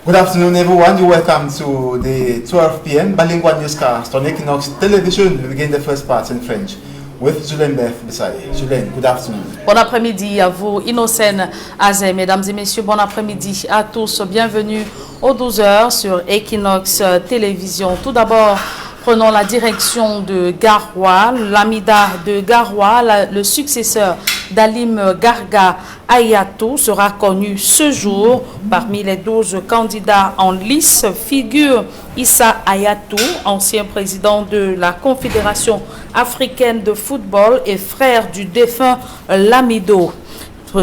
Good afternoon, everyone. You're welcome to the 12 p.m. bilingual newscast on Equinox Television. We begin the first part in French with Julien Beth Bissaye. Julien, good afternoon. Bon après-midi à vous, Innocène Azé. Mesdames et messieurs, bon après-midi à tous. Bienvenue aux 12h sur Equinox Télévision. Tout d'abord, prenons la direction de Garoua. L'Amida de Garoua, le successeur d'Alim Garga Ayatou, sera connu ce jour. Parmi les 12 candidats en lice figure Issa Ayatou, ancien président de la Confédération africaine de football et frère du défunt Lamido.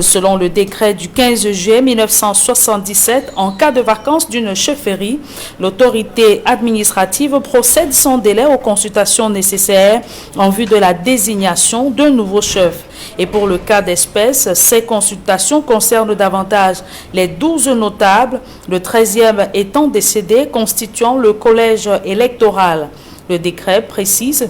Selon le décret du 15 juillet 1977, en cas de vacance d'une chefferie, l'autorité administrative procède sans délai aux consultations nécessaires en vue de la désignation d'un nouveau chef. Et pour le cas d'espèce, ces consultations concernent davantage les 12 notables, le 13e étant décédé, constituant le collège électoral. Le décret précise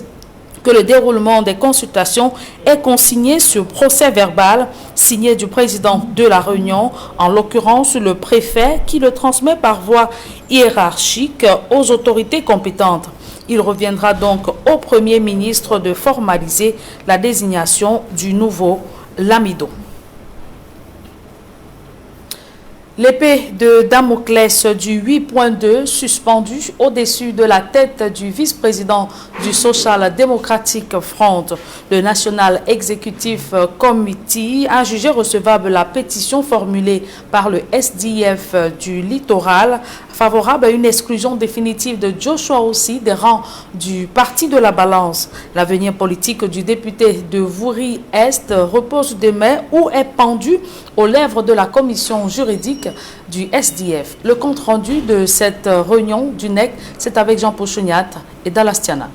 que le déroulement des consultations est consigné sur procès verbal signé du président de la Réunion, en l'occurrence le préfet, qui le transmet par voie hiérarchique aux autorités compétentes. Il reviendra donc au Premier ministre de formaliser la désignation du nouveau Lamido. L'épée de Damoclès du 8.2 suspendue au-dessus de la tête du vice-président du Social Democratic Front, le National Executive Committee, a jugé recevable la pétition formulée par le SDF du littoral favorable à une exclusion définitive de Joshua Ossi des rangs du Parti de la Balance. L'avenir politique du député de Vouri-Est repose demain ou est pendu aux lèvres de la commission juridique du SDF. Le compte-rendu de cette réunion du NEC, c'est avec Jean Pochoniat et Dalastiana.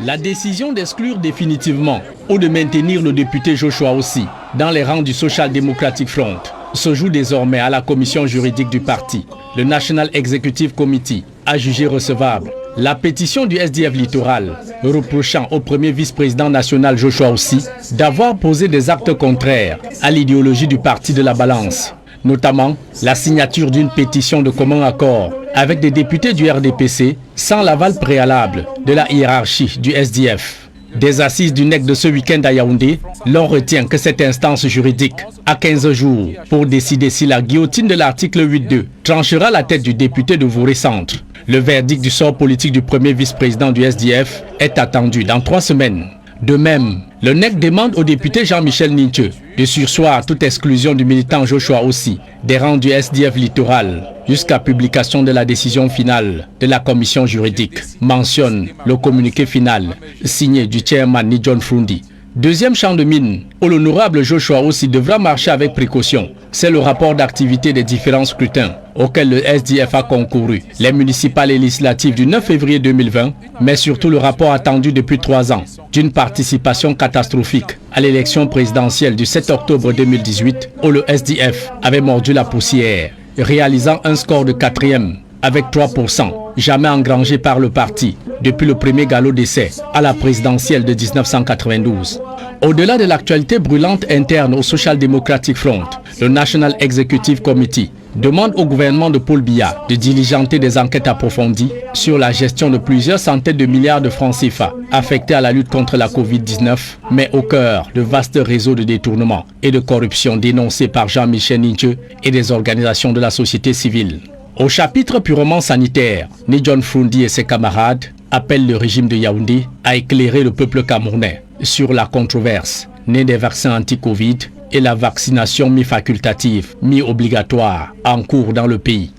La décision d'exclure définitivement ou de maintenir le député Joshua Ossi dans les rangs du Social Democratic Front se joue désormais à la commission juridique du parti. Le National Executive Committee a jugé recevable la pétition du SDF littoral reprochant au premier vice-président national Joshua Ossi d'avoir posé des actes contraires à l'idéologie du Parti de la Balance, notamment la signature d'une pétition de commun accord avec des députés du RDPC sans l'aval préalable de la hiérarchie du SDF. Des assises du NEC de ce week-end à Yaoundé, l'on retient que cette instance juridique a 15 jours pour décider si la guillotine de l'article 8.2 tranchera la tête du député de Vouré-Centre. Le verdict du sort politique du premier vice-président du SDF est attendu dans 3 semaines. De même, le NEC demande au député Jean-Michel Ninche de surseoir toute exclusion du militant Joshua Ossi des rangs du SDF littoral jusqu'à publication de la décision finale de la commission juridique, mentionne le communiqué final signé du chairman Ni John Frundi. Deuxième champ de mine où l'honorable Joshua Ossi devra marcher avec précaution, c'est le rapport d'activité des différents scrutins auxquels le SDF a concouru, les municipales et législatives du 9 février 2020, mais surtout le rapport attendu depuis 3 ans d'une participation catastrophique à l'élection présidentielle du 7 octobre 2018 où le SDF avait mordu la poussière, réalisant un score de 4e avec 3%, jamais engrangé par le parti depuis le premier galop d'essai à la présidentielle de 1992. Au-delà de l'actualité brûlante interne au Social Democratic Front, le National Executive Committee demande au gouvernement de Paul Biya de diligenter des enquêtes approfondies sur la gestion de plusieurs centaines de milliards de francs CFA affectés à la lutte contre la Covid-19, mais au cœur de vastes réseaux de détournement et de corruption dénoncés par Jean-Michel Ninche et des organisations de la société civile. Au chapitre purement sanitaire, Ni John Frundi et ses camarades appellent le régime de Yaoundé à éclairer le peuple camerounais sur la controverse née des vaccins anti-Covid et la vaccination mi-facultative, mi-obligatoire en cours dans le pays.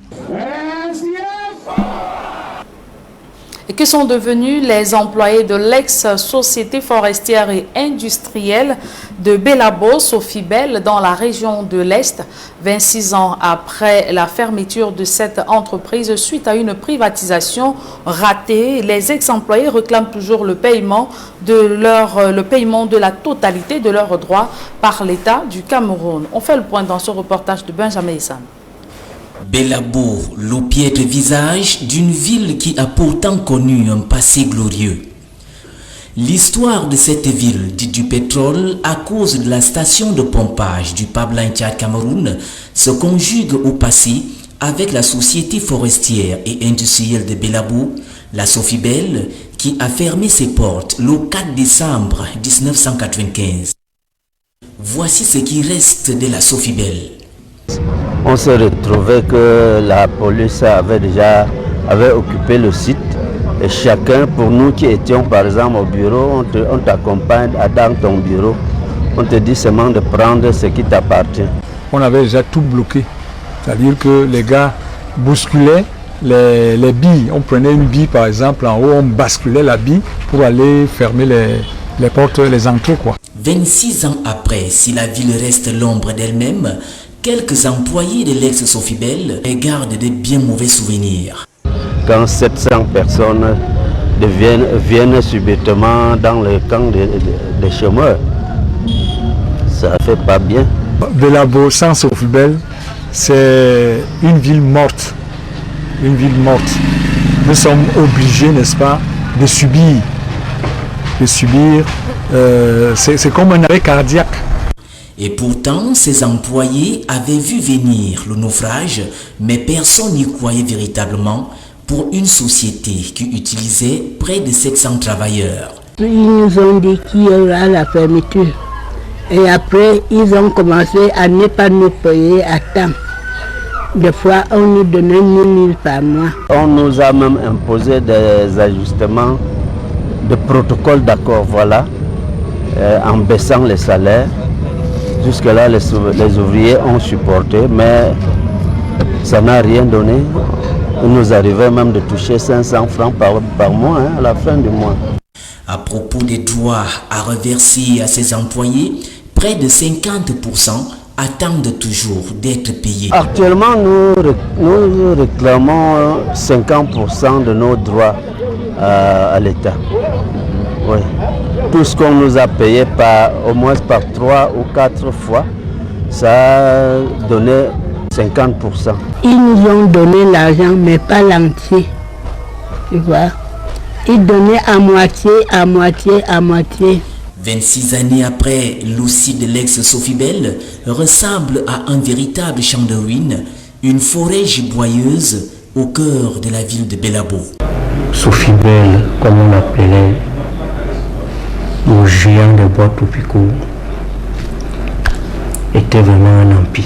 Et que sont devenus les employés de l'ex-société forestière et industrielle de Belabo, Sofibel, dans la région de l'Est, 26 ans après la fermeture de cette entreprise suite à une privatisation ratée? Les ex-employés réclament toujours le paiement de la totalité de leurs droits par l'État du Cameroun. On fait le point dans ce reportage de Benjamin Issam. Belabo, le piètre visage d'une ville qui a pourtant connu un passé glorieux. L'histoire de cette ville dite du pétrole à cause de la station de pompage du Pipeline Tchad Cameroun se conjugue au passé avec la société forestière et industrielle de Belabou, la Sofibel, qui a fermé ses portes le 4 décembre 1995. Voici ce qui reste de la Sofibel. On s'est retrouvé que la police avait occupé le site et chacun, pour nous qui étions par exemple au bureau, on t'accompagne dans ton bureau, on te dit seulement de prendre ce qui t'appartient. On avait déjà tout bloqué, c'est-à-dire que les gars bousculaient les billes. On prenait une bille par exemple en haut, on basculait la bille pour aller fermer les portes, les entrées quoi. 26 ans après, si la ville reste l'ombre d'elle-même, quelques employés de l'ex-Sofibel gardent de bien mauvais souvenirs. Quand 700 personnes viennent subitement dans le camp des chômeurs, ça fait pas bien. Belabou sans Sofibel, c'est une ville morte. Une ville morte. Nous sommes obligés, n'est-ce pas, de subir. C'est comme un arrêt cardiaque. Et pourtant, ces employés avaient vu venir le naufrage, mais personne n'y croyait véritablement pour une société qui utilisait près de 700 travailleurs. Ils nous ont dit qu'il y aura la fermeture. Et après, ils ont commencé à ne pas nous payer à temps. Des fois, on nous donnait 1 000 par mois. On nous a même imposé des ajustements de protocole d'accord, voilà, en baissant les salaires. Jusque-là, les ouvriers ont supporté, mais ça n'a rien donné. Il nous arrivait même de toucher 500 francs par mois à la fin du mois. À propos des droits à reverser à ses employés, près de 50% attendent toujours d'être payés. Actuellement, nous réclamons 50% de nos droits à l'État. Oui. Tout ce qu'on nous a payé au moins par 3 ou 4 fois, ça a donné 50%. Ils nous ont donné l'argent, mais pas l'entier. Tu vois? Ils donnaient à moitié, à moitié, à moitié. 26 années après, le site de l'ex-Sofibel ressemble à un véritable champ de ruines, une forêt giboyeuse au cœur de la ville de Belabou. Sofibel, comme on l'appelait, le géant de bois Topico, était vraiment un empire.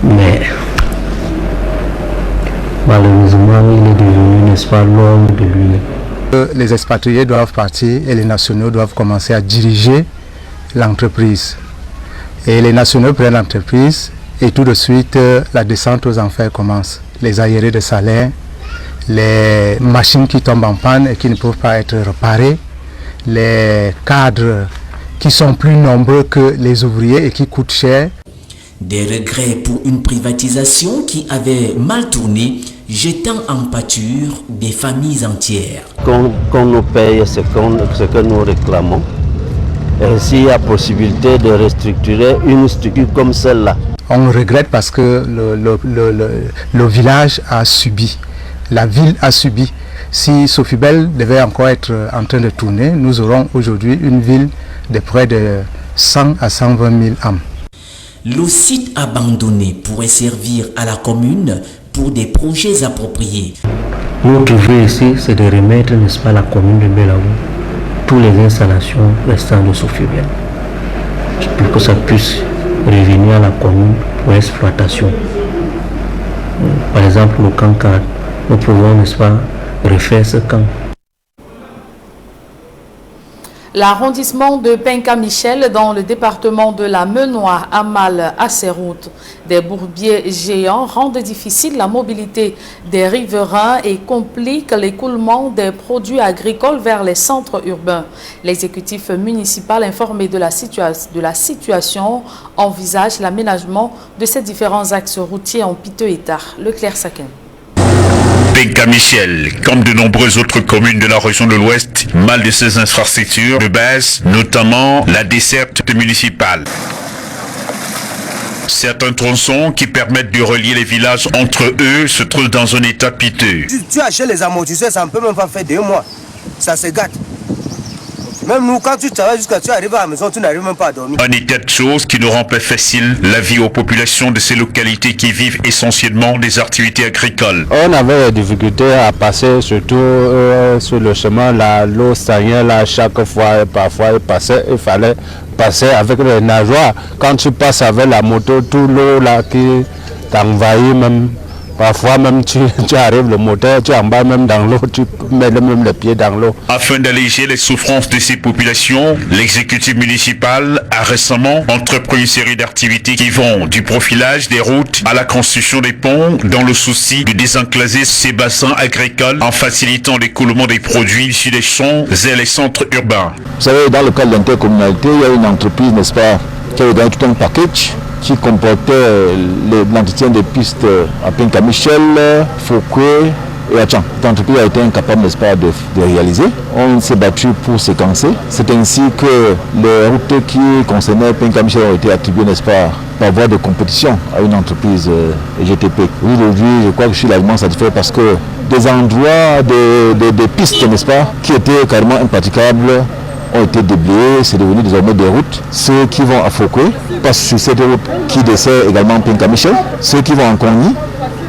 Mais malheureusement, il est devenu, n'est-ce pas, l'homme de lui. Les expatriés doivent partir et les nationaux doivent commencer à diriger l'entreprise. Et les nationaux prennent l'entreprise et tout de suite la descente aux enfers commence. Les arriérés de salaire, les machines qui tombent en panne et qui ne peuvent pas être réparées, les cadres qui sont plus nombreux que les ouvriers et qui coûtent cher. Des regrets pour une privatisation qui avait mal tourné, jetant en pâture des familles entières. Qu'on nous paye ce que nous réclamons. Et s'il y a possibilité de restructurer une structure comme celle-là. On regrette parce que le village a subi, la ville a subi. Si Sofibel devait encore être en train de tourner, nous aurons aujourd'hui une ville de près de 100 à 120 000 âmes. Le site abandonné pourrait servir à la commune pour des projets appropriés. Notre vœu ici, c'est de remettre, n'est-ce pas, à la commune de Belabou toutes les installations restant de Sofibel, pour que ça puisse revenir à la commune pour exploitation. Par exemple, le camp 4, nous pouvons, n'est-ce pas, refaire ce camp. L'arrondissement de Penka-Michel dans le département de la Menoie a mal à ses routes. Des bourbiers géants rendent difficile la mobilité des riverains et compliquent l'écoulement des produits agricoles vers les centres urbains. L'exécutif municipal informé de la situation envisage l'aménagement de ces différents axes routiers en piteux état. Leclerc Saken. Penka-Michel, comme de nombreuses autres communes de la région de l'Ouest, mal de ses infrastructures de base, notamment la desserte municipale. Certains tronçons qui permettent de relier les villages entre eux se trouvent dans un état piteux. Tu achètes les amortisseurs, ça ne peut même pas faire 2 mois. Ça se gâte. Même nous, quand tu travailles jusqu'à tu arrives à la maison, tu n'arrives même pas à dormir. Un état de choses qui ne rend pas facile la vie aux populations de ces localités qui vivent essentiellement des activités agricoles. On avait des difficultés à passer, surtout sur le chemin, l'eau stagnait là chaque fois, parfois il fallait passer avec les nageoires. Quand tu passes avec la moto, tout l'eau là qui t'envahit même. Parfois même tu arrives le moteur, tu en bas même dans l'eau, tu mets même les pieds dans l'eau. Afin d'alléger les souffrances de ces populations, l'exécutif municipal a récemment entrepris une série d'activités qui vont du profilage des routes à la construction des ponts dans le souci de désenclaver ces bassins agricoles en facilitant l'écoulement des produits issus des champs et les centres urbains. Vous savez, dans le cadre de l'intercommunalité, il y a une entreprise, n'est-ce pas, qui a gagné tout un package qui comportait l'entretien des pistes à Penka-Michel, Fouquet et Achan. Cette entreprise a été incapable, n'est-ce pas, de réaliser. On s'est battu pour séquencer. C'est ainsi que les routes qui concernaient Penka-Michel ont été attribuées, n'est-ce pas, par voie de compétition à une entreprise GTP. Aujourd'hui, je crois que je suis largement satisfait parce que des endroits, des pistes, n'est-ce pas, qui étaient carrément impraticables, ont été déblayés, c'est devenu désormais des routes. Ceux qui vont à Fouquet passent sur cette route qui dessert également Penka-Michel. Ceux qui vont en Cogny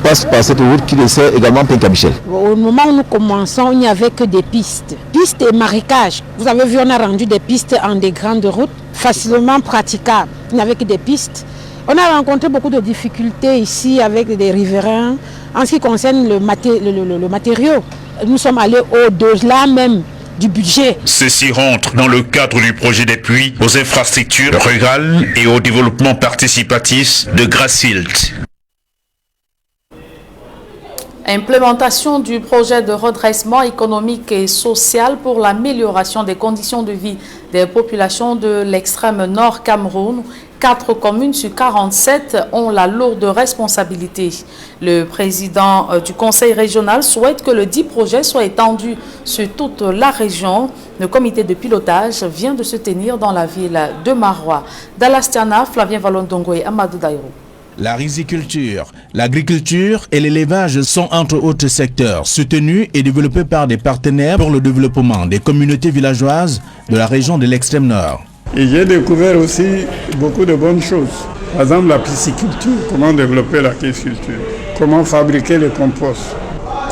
passent par cette route qui dessert également Penka-Michel. Au moment où nous commençons, il n'y avait que des pistes. Pistes et marécages. Vous avez vu, on a rendu des pistes en des grandes routes, facilement praticables. Il n'y avait que des pistes. On a rencontré beaucoup de difficultés ici avec des riverains en ce qui concerne le matériau. Nous sommes allés au-delà même du budget. Ceci rentre dans le cadre du projet d'appui aux infrastructures rurales et au développement participatif de Grassfield. Implémentation du projet de redressement économique et social pour l'amélioration des conditions de vie des populations de l'extrême nord Cameroun. 4 communes sur 47 ont la lourde responsabilité. Le président du conseil régional souhaite que le dit projet soit étendu sur toute la région. Le comité de pilotage vient de se tenir dans la ville de Marois. Dalastiana, Flavien Valondongo et Amadou Daïrou. La riziculture, l'agriculture et l'élevage sont entre autres secteurs soutenus et développés par des partenaires pour le développement des communautés villageoises de la région de l'extrême nord. Et j'ai découvert aussi beaucoup de bonnes choses. Par exemple, la pisciculture, comment développer la pisciculture, comment fabriquer le compost,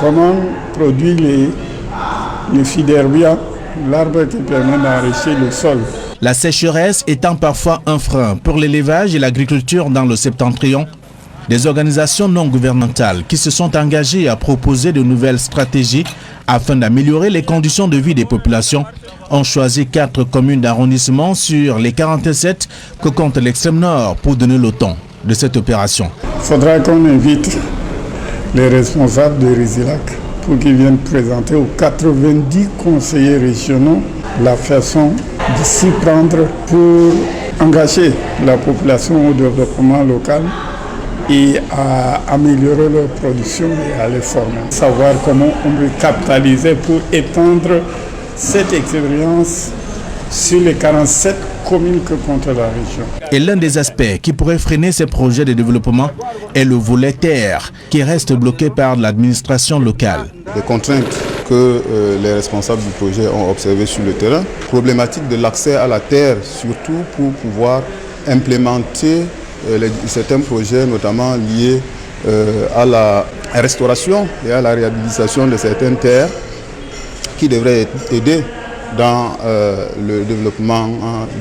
comment produire les fiderbia, l'arbre qui permet d'enrichir le sol. La sécheresse étant parfois un frein pour l'élevage et l'agriculture dans le septentrion, des organisations non gouvernementales qui se sont engagées à proposer de nouvelles stratégies afin d'améliorer les conditions de vie des populations ont choisi 4 communes d'arrondissement sur les 47 que compte l'extrême nord pour donner le ton de cette opération. Il faudra qu'on invite les responsables de Rizilac pour qu'ils viennent présenter aux 90 conseillers régionaux la façon de s'y prendre pour engager la population au développement local et à améliorer leur production et à les former. Savoir comment on peut capitaliser pour étendre cette expérience sur les 47 communes que compte la région. Et l'un des aspects qui pourrait freiner ces projets de développement est le volet terre, qui reste bloqué par l'administration locale. Les contraintes que les responsables du projet ont observées sur le terrain, problématique de l'accès à la terre, surtout pour pouvoir implémenter certains projets, notamment liés à la restauration et à la réhabilitation de certaines terres qui devraient aider dans le développement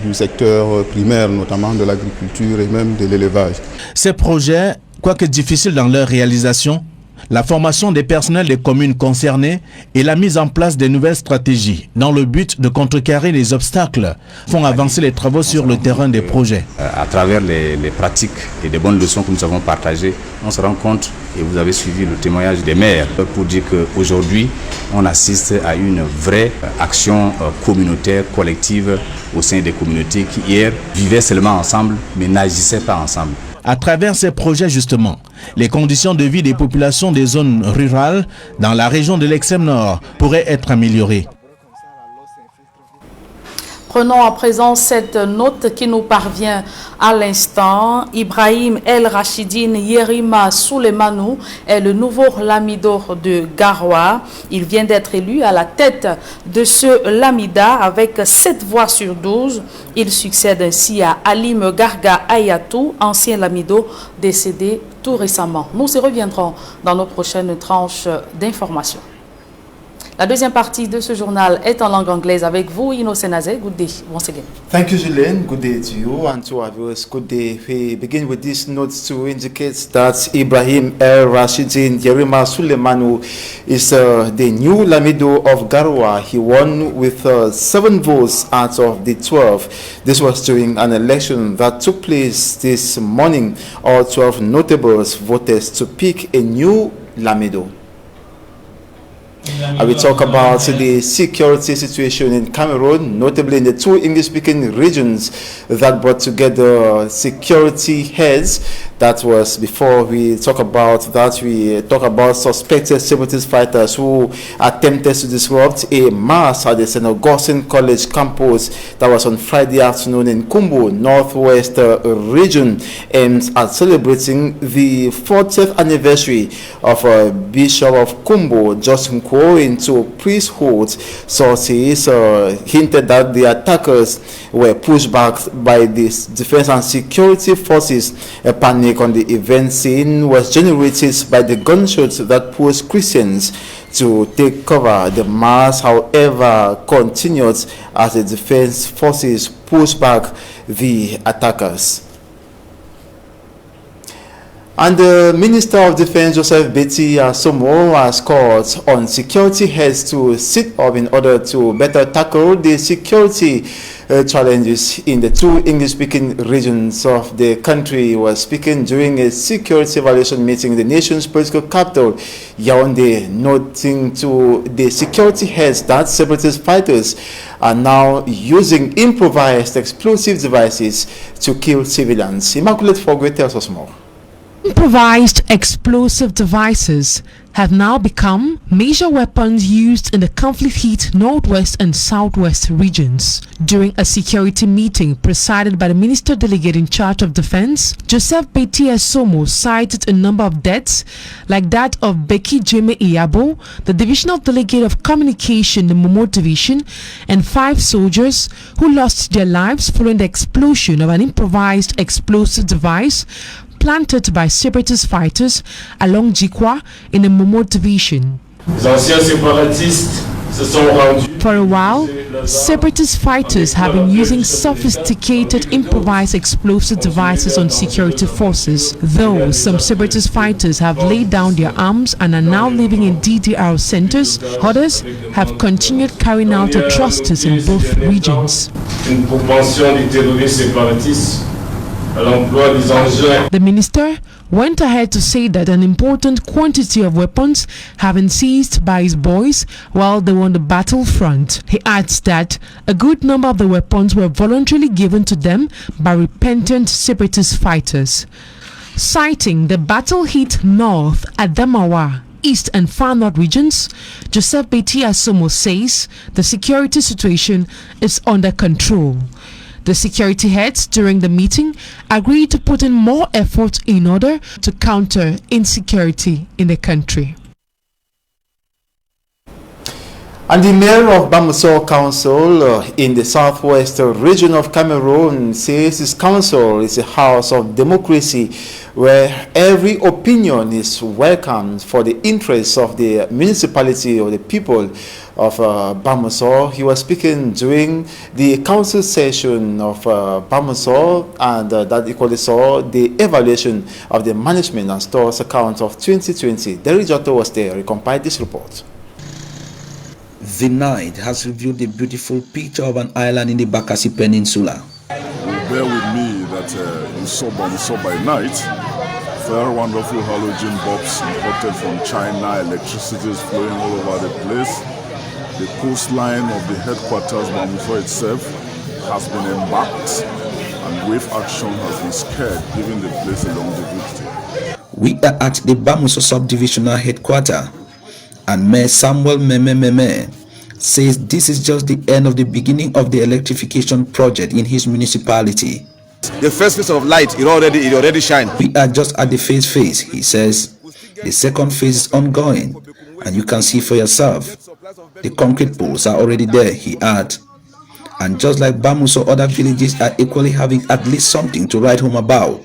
du secteur primaire, notamment de l'agriculture et même de l'élevage. Ces projets, quoique difficiles dans leur réalisation, la formation des personnels des communes concernées et la mise en place de nouvelles stratégies dans le but de contrecarrer les obstacles font avancer les travaux sur le terrain des projets. À travers les pratiques et des bonnes leçons que nous avons partagées, on se rend compte, et vous avez suivi le témoignage des maires, pour dire qu'aujourd'hui, on assiste à une vraie action communautaire, collective au sein des communautés qui hier vivaient seulement ensemble mais n'agissaient pas ensemble. À travers ces projets justement, les conditions de vie des populations des zones rurales dans la région de l'extrême nord pourraient être améliorées. Prenons à présent cette note qui nous parvient à l'instant. Ibrahim El Rachidine Yerima Soulemanou est le nouveau Lamido de Garoua. Il vient d'être élu à la tête de ce Lamida avec 7 voix sur 12. Il succède ainsi à Alim Garga Ayatou, ancien Lamido décédé tout récemment. Nous y reviendrons dans nos prochaines tranches d'informations. La deuxième partie de ce journal est en langue anglaise avec vous, Innocent Azé. Good day once again. Thank you, Julien. Good day to you and to our viewers. Good day. We begin with these notes to indicate that Ibrahim El Rachidine Yerima Soulemanou is the new Lamido of Garoua. He won with 7 votes out of the 12. This was during an election that took place this morning. All 12 notables voted to pick a new Lamido. I will talk about the security situation in Cameroon, notably in the 2 English-speaking regions that brought together security heads. That was before we talk about that. We talk about suspected separatist fighters who attempted to disrupt a mass at the St. Augustine College campus that was on Friday afternoon in Kumbo, Northwest region, aimed at celebrating the 40th anniversary of Bishop of Kumbo, Justin Kwo, into priesthood. Sources hinted that the attackers were pushed back by the defense and security forces. A panic on the event scene was generated by the gunshots that pushed Christians to take cover. The mass, however, continued as the defense forces pushed back the attackers. And the Minister of Defense, Joseph Betty Asomo, has called on security heads to sit up in order to better tackle the security challenges in the 2 English-speaking regions of the country. He was speaking during a security evaluation meeting in the nation's political capital, Yaoundé, noting to the security heads that separatist fighters are now using improvised explosive devices to kill civilians. Immaculate Fogwe tells us more. Improvised explosive devices have now become major weapons used in the conflict-hit Northwest and Southwest regions. During a security meeting presided by the Minister Delegate in charge of Defense, Joseph Betty Asomo cited a number of deaths like that of Becky Jeme Iyabo, the Divisional Delegate of Communication, the Momo Division, and 5 soldiers who lost their lives following the explosion of an improvised explosive device planted by separatist fighters along Jikwa in the Momo Division. For a while, separatist fighters have been using sophisticated improvised explosive devices on security forces, though some separatist fighters have laid down their arms and are now living in DDR centers. Others have continued carrying out atrocities in both regions. The minister went ahead to say that an important quantity of weapons have been seized by his boys while they were on the battlefront. He adds that a good number of the weapons were voluntarily given to them by repentant separatist fighters. Citing the battle-hit North, Adamawa, East and Far North regions, Joseph Betty Asomo says the security situation is under control. The security heads during the meeting agreed to put in more effort in order to counter insecurity in the country. And the mayor of Bamuso Council in the southwest region of Cameroon says his council is a house of democracy where every opinion is welcomed for the interests of the municipality or the people of Bamuso. He was speaking during the council session of Bamuso, and that equally saw the evaluation of the management and stores account of 2020. Derry Jotto was there. He compiled this report. The night has revealed a beautiful picture of an island in the Bakassi Peninsula. Bear with me that you saw Bamuso by night. Very wonderful halogen bulbs imported from China, electricity is flowing all over the place. The coastline of the headquarters, Bamuso itself, has been embarked, and wave action has been scared, giving the place a longevity. We are at the Bamuso subdivisional headquarters, and Mayor Samuel Meme says this is just the end of the beginning of the electrification project in his municipality. The first phase of light, it already shines. We are just at the phase, he says. The second phase is ongoing, and you can see for yourself. The concrete poles are already there, he adds. And just like Bamuso, other villages are equally having at least something to write home about,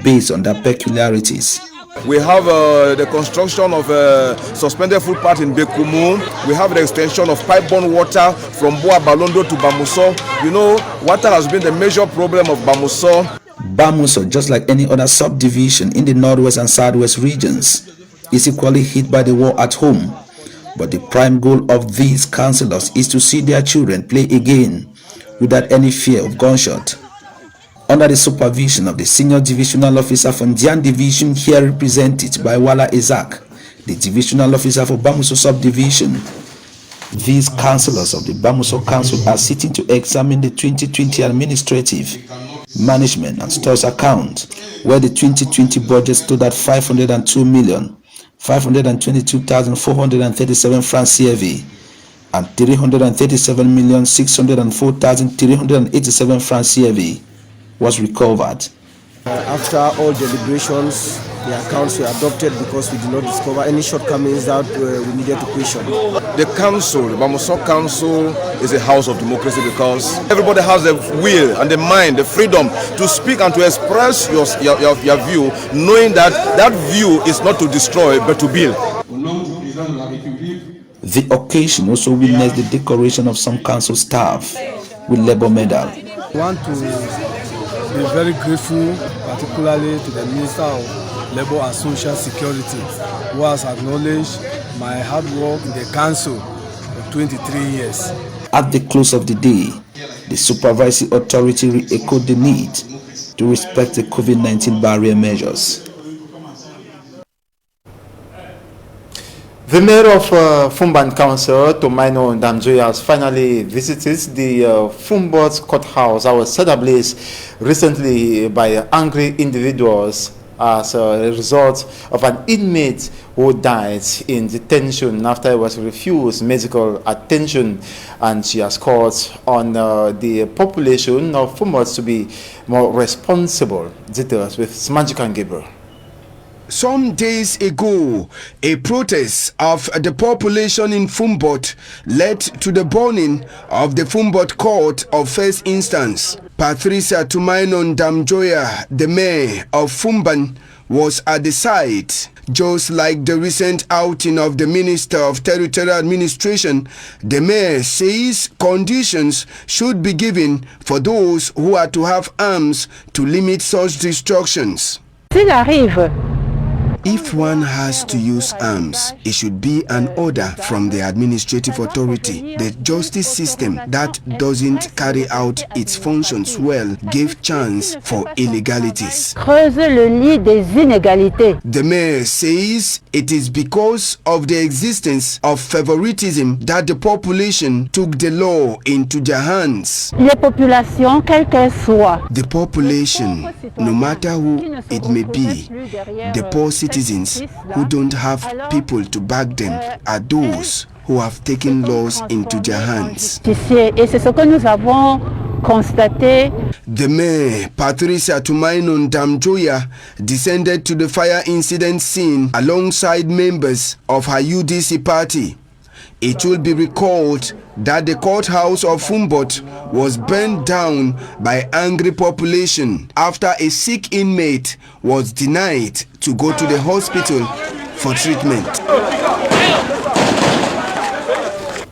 based on their peculiarities. We have the construction of a suspended footpath in Bekumu. We have the extension of pipe-borne water from Boa Balondo to Bamuso. You know, water has been the major problem of Bamuso. Bamuso, just like any other subdivision in the northwest and southwest regions, is equally hit by the war at home. But the prime goal of these councillors is to see their children play again without any fear of gunshot. Under the supervision of the senior divisional officer from Dian Division, here represented by Wala Isaac, the divisional officer for Bamuso subdivision, these councillors of the Bamuso Council are sitting to examine the 2020 administrative, management and stores account, where the 2020 budget stood at 502,522,437 francs CFA and 337,604,387 francs CFA was recovered. After all deliberations, the accounts were adopted because we did not discover any shortcomings that we needed to question. The council, the Bamuso Council, is a house of democracy because everybody has the will and the mind, the freedom to speak and to express your view, knowing that that view is not to destroy but to build. The occasion also witnessed the decoration of some council staff with Labour Medal. I want to be very grateful, particularly to the Minister of Labour and Social Security, who has acknowledged my hard work in the council for 23 years. At the close of the day, the supervisory authority re-echoed the need to respect the COVID-19 barrier measures. The mayor of Fumban Council, Tomaino Ndamjoya, has finally visited the Fumbot courthouse that was set ablaze recently by angry individuals as a result of an inmate who died in detention after he was refused medical attention, and she has called on the population of Fumbot to be more responsible. Details with Smanjikan Gabriel. Some days ago, a protest of the population in Fumbot led to the burning of the Fumbot Court of First Instance. Patricia Tomaino Ndamjoya, the mayor of Fumban, was at the site. Just like the recent outing of the Minister of Territorial Administration, the mayor says conditions should be given for those who are to have arms to limit such destructions. If one has to use arms, it should be an order from the administrative authority. The justice system that doesn't carry out its functions well gave chance for illegalities. The mayor says it is because of the existence of favoritism that the population took the law into their hands. The population, no matter who it may be, the poor citizens who don't have people to back them are those who have taken laws into their hands. The mayor, Patricia Tomaino Ndamjoya, descended to the fire incident scene alongside members of her UDC party. It will be recalled that the courthouse of Fumbot was burned down by angry population after a sick inmate was denied to go to the hospital for treatment.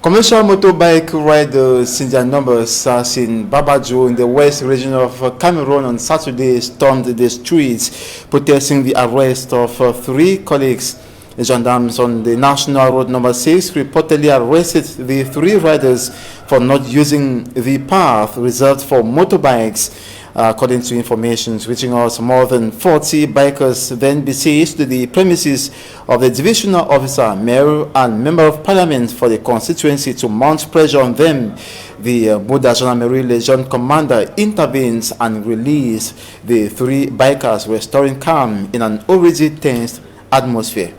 Commercial motorbike riders in their numbers as in Babajo in the west region of Cameroon on Saturday stormed the streets protesting the arrest of 3 colleagues. The gendarmes on the National Road number 6 reportedly arrested the 3 riders for not using the path reserved for motorbikes. According to information reaching us, more than 40 bikers then besieged the premises of the divisional officer, mayor, and member of parliament for the constituency to mount pressure on them. The Buddha Gendarmerie Legion commander intervenes and released the 3 bikers, restoring calm in an already tense atmosphere.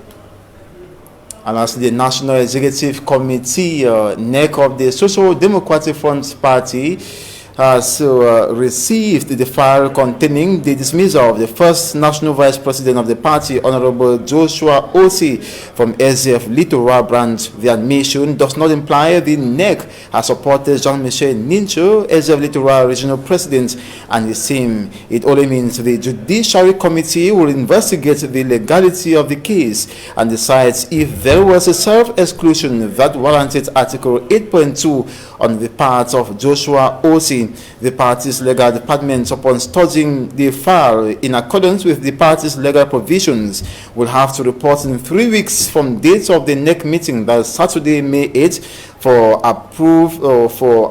And lastly, the National Executive Committee, NEC of the Social Democratic Front Party, has received the file containing the dismissal of the first National Vice President of the party, Honorable Joshua Osi, from SDF Littoral branch. The admission does not imply the NEC has supported Jean-Michel Nincho, SDF Littoral Regional President, and his team. It only means the Judiciary Committee will investigate the legality of the case and decides if there was a self-exclusion that warranted Article 8.2 on the part of Joshua Osi. The party's legal department, upon studying the file in accordance with the party's legal provisions, will have to report in 3 weeks from date of the NEC meeting, that is Saturday, May 8th, for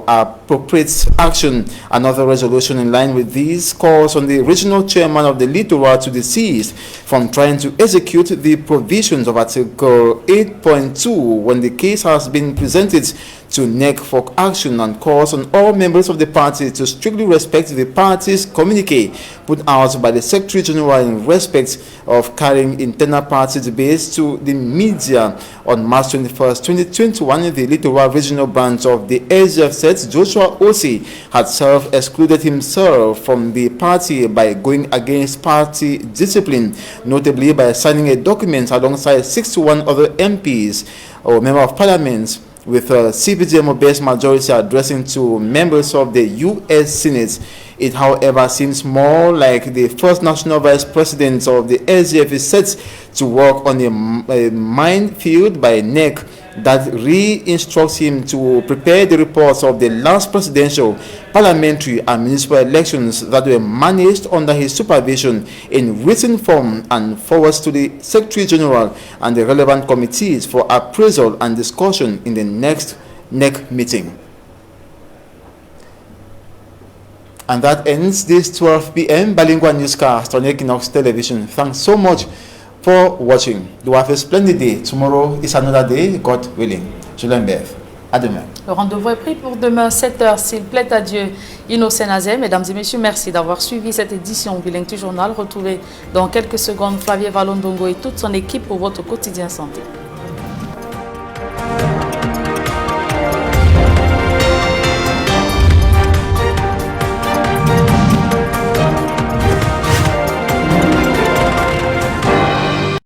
appropriate action. Another resolution in line with these calls on the regional chairman of the Littoral to desist from trying to execute the provisions of Article 8.2 when the case has been presented to NEC for action, and calls on all members of the party to strictly respect the party's communique put out by the Secretary General in respect of carrying internal party debates to the media. On March 21st, 2021, the Littoral Regional Branch of the SDF said Joshua Osi had self-excluded himself from the party by going against party discipline, notably by signing a document alongside 61 other MPs or Member of Parliament, with CPDM-based majority addressing to members of the U.S. Senate. It, however, seems more like the first National Vice President of the SDF is set to work on a minefield by NEC that re-instructs him to prepare the reports of the last presidential, parliamentary and municipal elections that were managed under his supervision in written form and forwards to the Secretary General and the relevant committees for appraisal and discussion in the next NEC meeting. And that ends this 12 p.m. bilingual newscast on Equinox Television. Thanks so much for watching. Do have a splendid day. Tomorrow is another day, God willing. Julien Bev. À demain. Le rendez-vous est pris pour demain 7h, s'il plaît à Dieu. Innocent Azem, mesdames et messieurs, merci d'avoir suivi cette édition Bilingue du Journal. Retrouvez dans quelques secondes Flavie Valondongo et toute son équipe pour votre quotidien santé.